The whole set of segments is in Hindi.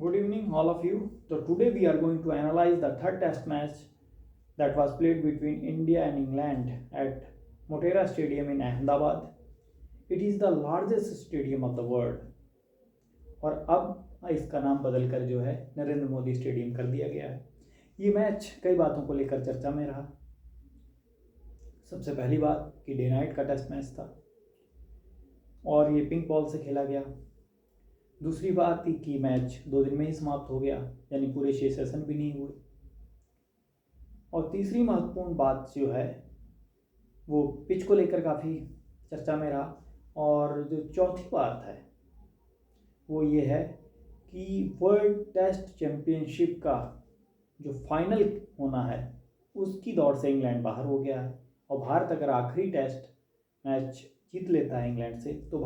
Good evening, all of you. So, today we are going to analyze the third test match that was played between India and England at Motera Stadium in Ahmedabad. It is the largest stadium of the world और अब इसका नाम बदलकर जो है नरेंद्र मोदी स्टेडियम कर दिया गया है। ये मैच कई बातों को लेकर चर्चा में रहा। सबसे पहली बात कि डे नाइट का टेस्ट मैच था और ये पिंक बॉल से खेला गया। दूसरी बात थी कि मैच 2 दिन में ही समाप्त हो गया, यानी पूरे 6 सेशन भी नहीं हुए। और तीसरी महत्वपूर्ण बात जो है वो पिच को लेकर काफ़ी चर्चा में रहा। और जो चौथी बात है वो ये है कि वर्ल्ड टेस्ट चैम्पियनशिप का जो फाइनल होना है उसकी दौड़ से इंग्लैंड बाहर हो गया है। और भारत अगर आखिरी टेस्ट मैच जीत लेता है इंग्लैंड से तो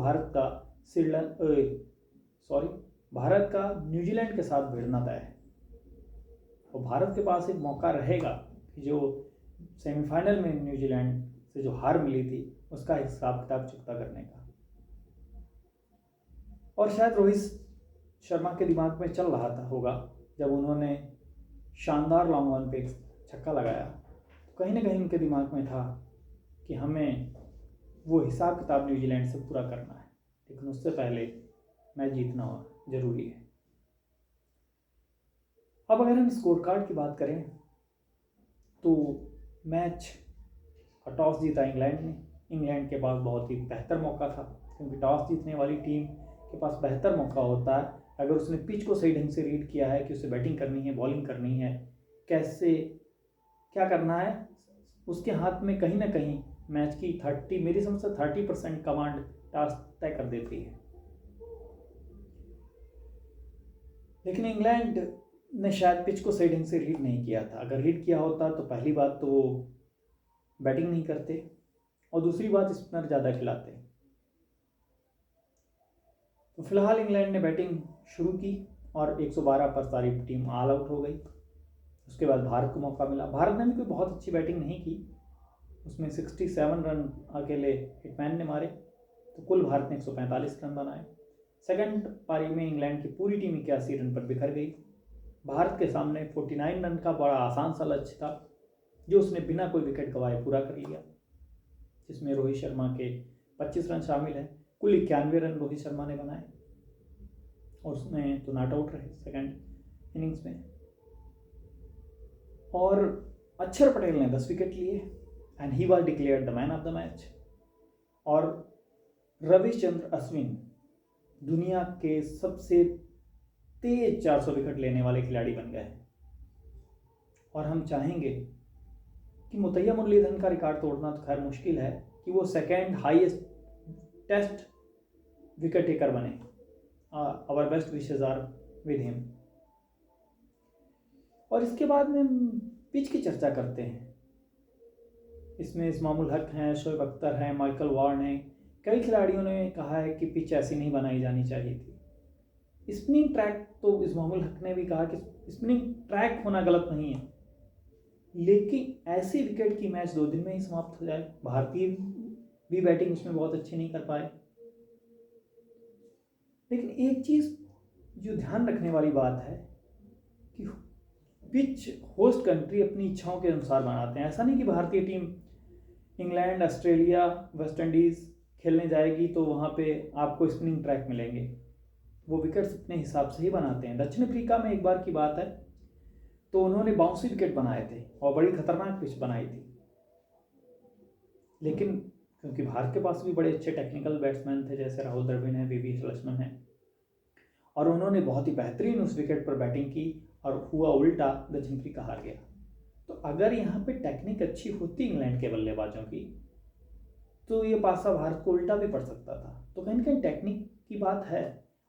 भारत का न्यूजीलैंड के साथ भिड़ना तय है। और भारत के पास एक मौका रहेगा कि जो सेमीफाइनल में न्यूजीलैंड से जो हार मिली थी उसका हिसाब किताब चुकता करने का। और शायद रोहित शर्मा के दिमाग में चल रहा था होगा जब उन्होंने शानदार लॉन्ग ऑन पे छक्का लगाया, तो कहीं ना कहीं उनके दिमाग में था कि हमें वो हिसाब किताब न्यूजीलैंड से पूरा करना है, लेकिन उससे पहले मैच जीतना जरूरी है। अब अगर हम स्कोर कार्ड की बात करें तो मैच का टॉस जीता इंग्लैंड ने। इंग्लैंड के पास बहुत ही बेहतर मौका था, क्योंकि टॉस जीतने वाली टीम के पास बेहतर मौका होता है अगर उसने पिच को सही ढंग से रीड किया है कि उसे बैटिंग करनी है, बॉलिंग करनी है, कैसे क्या करना है। उसके हाथ में कहीं ना कहीं मैच की मेरी समझ से 30% कमांड टॉस तय कर देती है। लेकिन इंग्लैंड ने शायद पिच को सही ढंग से रीड नहीं किया था। अगर रीड किया होता तो पहली बात तो वो बैटिंग नहीं करते और दूसरी बात स्पिनर ज़्यादा खिलाते। तो फिलहाल इंग्लैंड ने बैटिंग शुरू की और 112 पर सारी टीम ऑल आउट हो गई। उसके बाद भारत को मौका मिला। भारत ने भी कोई बहुत अच्छी बैटिंग नहीं की, उसमें 67 रन अकेले हिटमैन ने मारे, तो कुल भारत ने 145 रन बनाए। सेकंड पारी में इंग्लैंड की पूरी टीम 81 रन पर बिखर गई। भारत के सामने 49 रन का बड़ा आसान सा लक्ष्य था जो उसने बिना कोई विकेट गंवाए पूरा कर लिया, जिसमें रोहित शर्मा के 25 रन शामिल हैं। कुल 91 रन रोहित शर्मा ने बनाए और उसमें तो नॉट आउट रहे सेकंड इनिंग्स में। और अक्षर पटेल ने 10 विकेट लिए and he was declared the man of the match. और रविचंद्र अश्विन दुनिया के सबसे तेज 400 विकेट लेने वाले खिलाड़ी बन गए। और हम चाहेंगे कि मुतैया मुरलीधरन का रिकॉर्ड तोड़ना तो खैर मुश्किल है कि वो second highest test wicket taker बने। Our best wishes are with him. और इसके बाद में पिच की चर्चा करते हैं। इसमें इस्मामुल हक हैं, शोएब अख्तर हैं, माइकल वार्न हैं। कई खिलाड़ियों ने कहा है कि पिच ऐसी नहीं बनाई जानी चाहिए थी। स्पिनिंग ट्रैक तो इस्मामुल हक ने भी कहा कि स्पिनिंग ट्रैक होना गलत नहीं है, लेकिन ऐसी विकेट की मैच 2 दिन में ही समाप्त हो जाए। भारतीय भी बैटिंग उसमें बहुत अच्छी नहीं कर पाए। लेकिन एक चीज़ जो ध्यान रखने वाली बात है कि पिच होस्ट कंट्री अपनी इच्छाओं के अनुसार बनाते हैं। ऐसा नहीं कि भारतीय team England, Australia, West Indies खेलने जाएगी तो वहाँ पे आपको स्पिनिंग ट्रैक मिलेंगे। वो विकेट्स अपने हिसाब से ही बनाते हैं। दक्षिण अफ्रीका में एक बार की बात है तो उन्होंने बाउंसी विकेट बनाए थे और बड़ी खतरनाक पिच बनाई थी। लेकिन क्योंकि भारत के पास भी बड़े अच्छे टेक्निकल बैट्समैन थे, जैसे राहुल द्रविड़ हैं, वी लक्ष्मण हैं, और उन्होंने बहुत ही बेहतरीन उस विकेट पर बैटिंग की और हुआ उल्टा, दक्षिण अफ्रीका हार गया। तो अगर यहाँ पे टेक्निक अच्छी होती इंग्लैंड के बल्लेबाजों की तो ये पासा भारत को उल्टा भी पड़ सकता था। तो कहीं ना कहीं टेक्निक की बात है।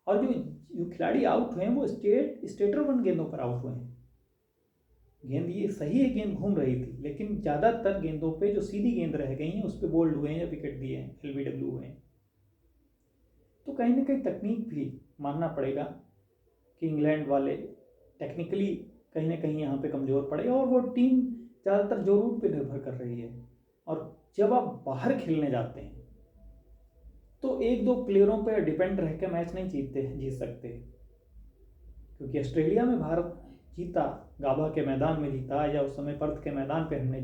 और जो खिलाड़ी आउट हुए हैं वो स्टेटर वन गेंदों पर आउट हुए हैं। गेंद ये सही है, गेंद घूम रही थी, लेकिन ज़्यादातर गेंदों पे जो सीधी गेंद रह गई हैं उस पर बोल्ड हुए हैं या विकेट दिए हैं, LBW हुए हैं। तो कहीं ना कहीं तकनीक भी मानना पड़ेगा कि इंग्लैंड वाले टेक्निकली कहीं ना कहीं यहाँ पे कमज़ोर पड़े और वो टीम ज़्यादातर जो रूट पे निर्भर कर रही है। और जब आप बाहर खेलने जाते हैं तो 1-2 प्लेयरों पे डिपेंड रह के मैच नहीं जीत सकते। क्योंकि ऑस्ट्रेलिया में भारत जीता, गाबा के मैदान में जीता, या उस समय पर्थ के मैदान पे हमने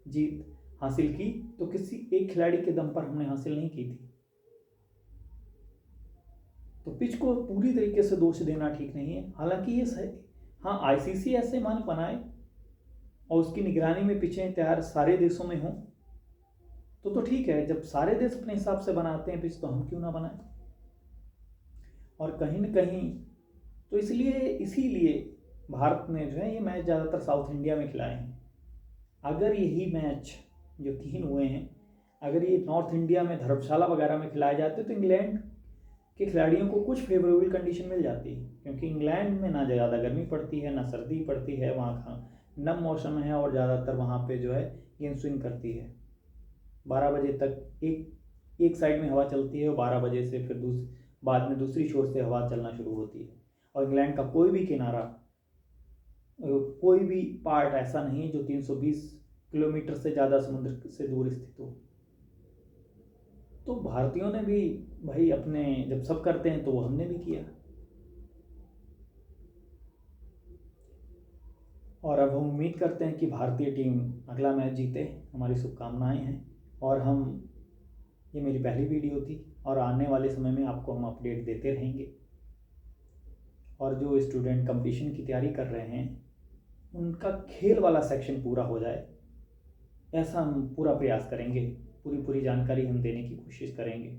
जीत हासिल की, तो किसी एक खिलाड़ी के दम पर हमने हासिल नहीं की थी। तो पिच को पूरी तरीके से दोष देना ठीक नहीं है। हालांकि ये सही, हाँ, आईसीसी ऐसे मानक बनाए और उसकी निगरानी में पिचें तैयार सारे देशों में हों तो ठीक है। जब सारे देश अपने हिसाब से बनाते हैं पिच, तो हम क्यों ना बनाएं। और कहीं न कहीं तो इसीलिए भारत ने जो है ये मैच ज़्यादातर साउथ इंडिया में खिलाए हैं। अगर यही मैच जो 3 हुए हैं, अगर ये नॉर्थ इंडिया में धर्मशाला वगैरह में खिलाए जाते तो इंग्लैंड के खिलाड़ियों को कुछ फेवरेबल कंडीशन मिल जाती है, क्योंकि इंग्लैंड में ना ज़्यादा गर्मी पड़ती है ना सर्दी पड़ती है, वहाँ का नम मौसम है और ज़्यादातर वहाँ पे जो है गेंद स्विंग करती है। 12 बजे तक एक साइड में हवा चलती है और 12 बजे से फिर बाद में दूसरी छोर से हवा चलना शुरू होती है। और इंग्लैंड का कोई भी किनारा, कोई भी पार्ट ऐसा नहीं है जो 320 किलोमीटर से ज़्यादा समुद्र से दूर स्थित हो। तो भारतीयों ने भी भाई अपने, जब सब करते हैं तो वो हमने भी किया। और अब हम उम्मीद करते हैं कि भारतीय टीम अगला मैच जीते, हमारी शुभकामनाएं हैं। और ये मेरी पहली वीडियो थी और आने वाले समय में आपको हम अपडेट देते रहेंगे। और जो स्टूडेंट कंपटीशन की तैयारी कर रहे हैं उनका खेल वाला सेक्शन पूरा हो जाए, ऐसा हम पूरा प्रयास करेंगे, पूरी जानकारी हम देने की कोशिश करेंगे।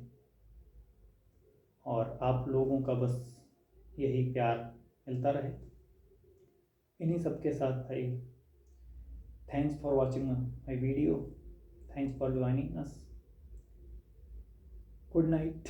और आप लोगों का बस यही प्यार मिलता रहे। इन्हीं सब के साथ भाई, thanks for watching my video, thanks for joining us, good night.